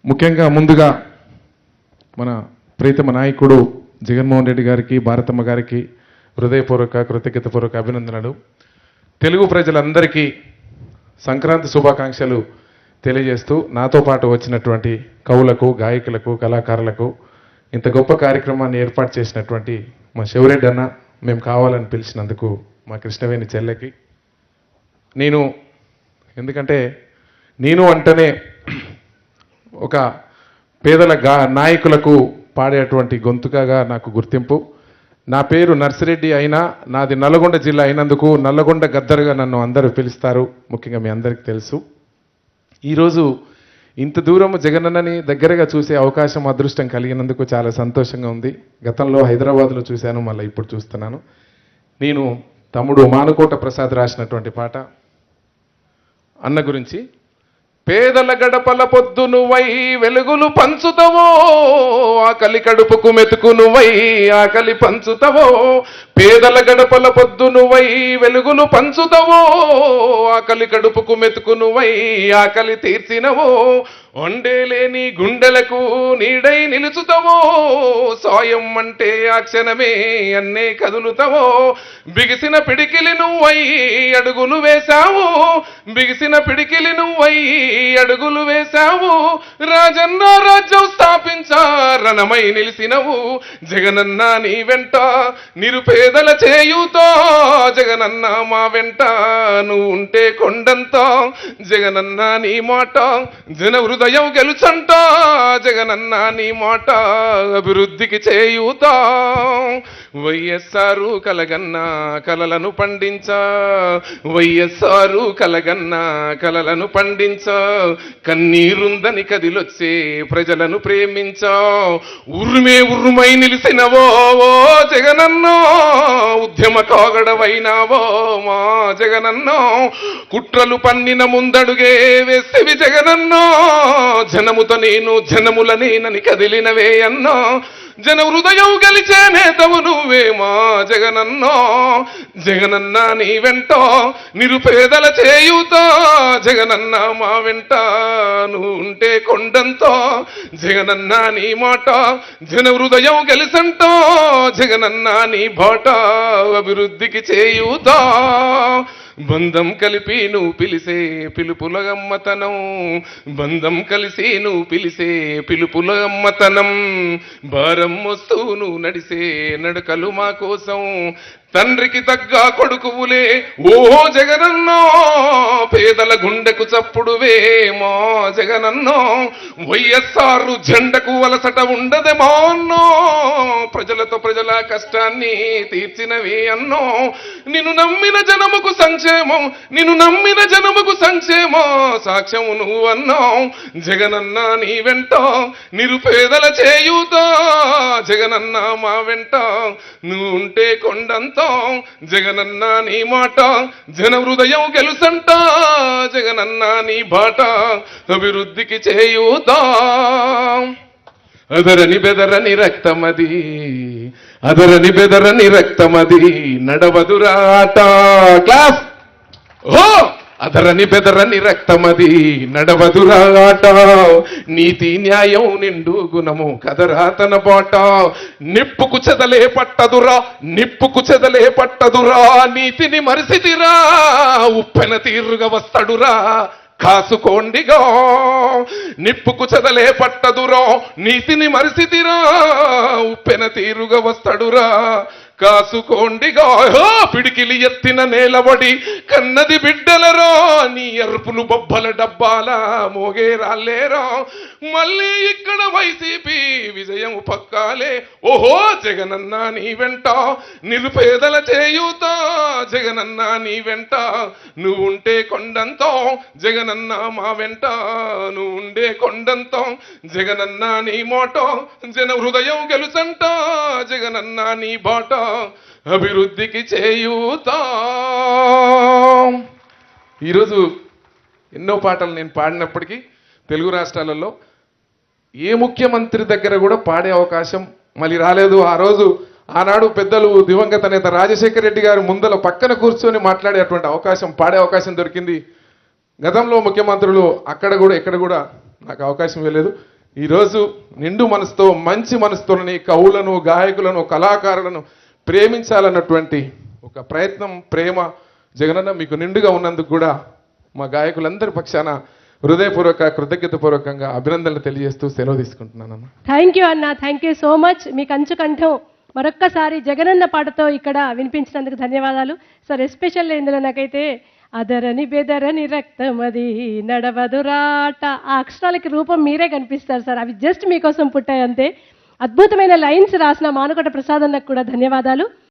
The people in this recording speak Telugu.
ముఖ్యంగా ముందుగా మన ప్రీతమ నాయకుడు జగన్మోహన్ రెడ్డి గారికి, భారతమ్మ గారికి హృదయపూర్వక కృతజ్ఞతాపూర్వక అభినందనలు. తెలుగు ప్రజలందరికీ సంక్రాంతి శుభాకాంక్షలు తెలియజేస్తూ నాతో పాటు వచ్చినటువంటి కవులకు, గాయకులకు, కళాకారులకు, ఇంత గొప్ప కార్యక్రమాన్ని ఏర్పాటు చేసినటువంటి మా శివరెడ్డి అన్న, మేము కావాలని పిలిచినందుకు మా కృష్ణవేణి చెల్లెకి, ఎందుకంటే నేను అంటేనే ఒక పేదల నాయకులకు పాడేటువంటి గొంతుకగా నాకు గుర్తింపు. నా పేరు నర్సిరెడ్డి అయినా నాది నల్లగొండ జిల్లా అయినందుకు నల్లగొండ గద్దరుగా నన్ను అందరూ పిలుస్తారు. ముఖ్యంగా మీ అందరికీ తెలుసు. ఈరోజు ఇంత దూరం జగనన్నని దగ్గరగా చూసే అవకాశం, అదృష్టం కలిగినందుకు చాలా సంతోషంగా ఉంది. గతంలో హైదరాబాద్లో చూశాను, మళ్ళీ ఇప్పుడు చూస్తున్నాను. నేను తమ్ముడు మానుకోట ప్రసాద్ రాసినటువంటి పాట అన్న గురించి. పేదల గడపల పొద్దు నువ్వై వెలుగులు పంచుతవో, ఆకలి కడుపుకు మెతుకు నువ్వై ఆకలి పంచుతవో. పేదల గడపల పొద్దు నువ్వై వెలుగులు పంచుతవో, ఆకలి కడుపుకు మెతుకు నువ్వై ఆకలి తీర్చినవో. వండేలేని గుండెలకు నీడై నిలుచుతవో, సాయం అంటే ఆ క్షణమే అన్నే కదులుతవో. బిగిసిన పిడికిలి నువ్వై అడుగులు వేశావు, బిగిసిన పిడికిలి నువ్వై అడుగులు వేశావు. రాజన్న రాజ్యం స్థాపించా రణమై నిలిసినవు. జగనన్న నీ వెంట నిరుపేదల చేయుతో, జగనన్న మా వెంట నువ్వు ఉంటే కొండంత. జగనన్న నీ మాట జన హృదయం గెలుచంట, జగనన్న నీ మాట అభివృద్ధికి చేయుతా. వైఎస్ఆర్ కలగన్నా కలలను పండించా, వైఎస్ఆర్ కలగన్నా కలలను పండించా. కన్నీరుందని కదిలొచ్చే ప్రజలను ప్రేమించా. ఉర్రుమే ఉర్రుమై నిలిసినవో జగనన్నో, ఉద్యమ కాగడవైనావో మా జగనన్నో. కుట్రలు పన్నిన ముందడుగే వేసేవి జగనన్నో, జనముతో నేను జనముల నేనని కదిలినవే అన్నో. జన హృదయం గెలిచే నేతవు నువ్వే మా జగనన్నో. జగనన్న నీ వెంట నిరుపేదల చేయుతా, జగనన్న మా వెంట నువ్వు ఉంటే కొండంతో. జగనన్న నీ మాట జన హృదయం గెలిసంట, జగనన్న నీ బాట అభివృద్ధికి చేయుతా. బంధం కలిపి నువ్వు పిలిసే పిలుపుల గమ్మతనం, బంధం కలిసి నువ్వు పిలిసే పిలుపుల గమ్మతనం. భారం మోస్తూ నువ్వు నడిసే నడకలు మా కోసం, తండ్రికి తగ్గ కొడుకువులే ఓ జగనన్నో. పేదల గుండెకు చప్పుడువే మా జగనన్నో. వైఎస్ఆర్ జెండకు వలసట ఉండదేమో అన్నో, ప్రజలతో ప్రజల కష్టాన్ని తీర్చినవే అన్నో. నిన్ను నమ్మిన జనముకు సంక్షేమం, నిన్ను నమ్మిన జనముకు సంక్షేమం సాక్ష్యం నువ్వు అన్నావు. జగనన్న నీ వెంట నిరుపేదల చేయుతా, జగనన్న మా వెంట నువ్వు ఉంటే కొండంత. జగనన్న నీ మాట జన హృదయం గెలుసంట, జగనన్న నీ బాట అభివృద్ధికి చేయుతా. అదరని బెదరని రక్తమది, అదరని బెదరని రక్తమది నడవదురాట. క్లాస్ ఓ. అదరని బెదరని రక్తమది నడవదురాట. నీతి న్యాయం నిండు గుణము కదరా తన బాట. నిప్పుకు చెదలే పట్టదురా, నిప్పుకు చెదలే పట్టదురా. నీతిని మరిసిదిరా, ఉప్పెన తీరుగా వస్తాడురా కాసుకోండిగా. నిప్పుకు చెదలే పట్టదురా, నీతిని మరిసిదిరా, ఉప్పెన తీరుగా వస్తాడురా కాసుకోండిగా. పిడికిలి ఎత్తిన నేలబడి కన్నది బిడ్డలరా, నీ అరుపులు బొబ్బల డబ్బాల మోగే రాలేరా. మళ్ళీ ఇక్కడ వైసీపీ విజయం పక్కాలే. ఓహో జగనన్న నీ వెంట నిరుపేదల చేయుతా, జగనన్న నీ వెంట నువ్వు ఉంటే కొండంతో. జగనన్న మా వెంట నువ్వు ఉండే కొండంతో. జగనన్న నీ మాట జన హృదయం గెలుసంట, జగనన్న నీ బాట అభివృద్ధికి చేయుతా. ఈరోజు ఎన్నో పాటలు నేను పాడినప్పటికీ తెలుగు రాష్ట్రాలలో ఏ ముఖ్యమంత్రి దగ్గర కూడా పాడే అవకాశం మళ్ళీ రాలేదు. ఆ రోజు ఆనాడు పెద్దలు దివంగత నేత రాజశేఖర రెడ్డి గారు ముందల పక్కన కూర్చొని మాట్లాడేటువంటి అవకాశం, పాడే అవకాశం దొరికింది. గతంలో ముఖ్యమంత్రులు అక్కడ కూడా ఎక్కడ కూడా నాకు అవకాశం ఇవ్వలేదు. ఈరోజు నిండు మనసుతో మంచి మనసుతోని కవులను, గాయకులను, కళాకారులను ప్రేమించాలన్నటువంటి ఒక ప్రయత్నం, ప్రేమ జగనన్న మీకు నిండుగా ఉన్నందుకు కూడా మా గాయకులందరి పక్షాన హృదయపూర్వక, కృతజ్ఞతపూర్వకంగా అభినందనలు తెలియజేస్తూ సెలవు తీసుకుంటున్నానన్న. థ్యాంక్ యూ అన్న, థ్యాంక్ యూ సో మచ్. మీ కంచు కంఠం మరొక్కసారి జగనన్న పాటతో ఇక్కడ వినిపించినందుకు ధన్యవాదాలు సార్. ఎస్పెషల్ ఇందులో నాకైతే అదరని బెదరని రక్తమది నడవదురాట, ఆ అక్షరాలకి రూపం మీరే కనిపిస్తారు సార్. అవి జస్ట్ మీకోసం పుట్టాయి అంతే. అద్భుతమైన లైన్స్ రాసిన మానుకోట ప్రసాద్ అన్నకు కూడా ధన్యవాదాలు.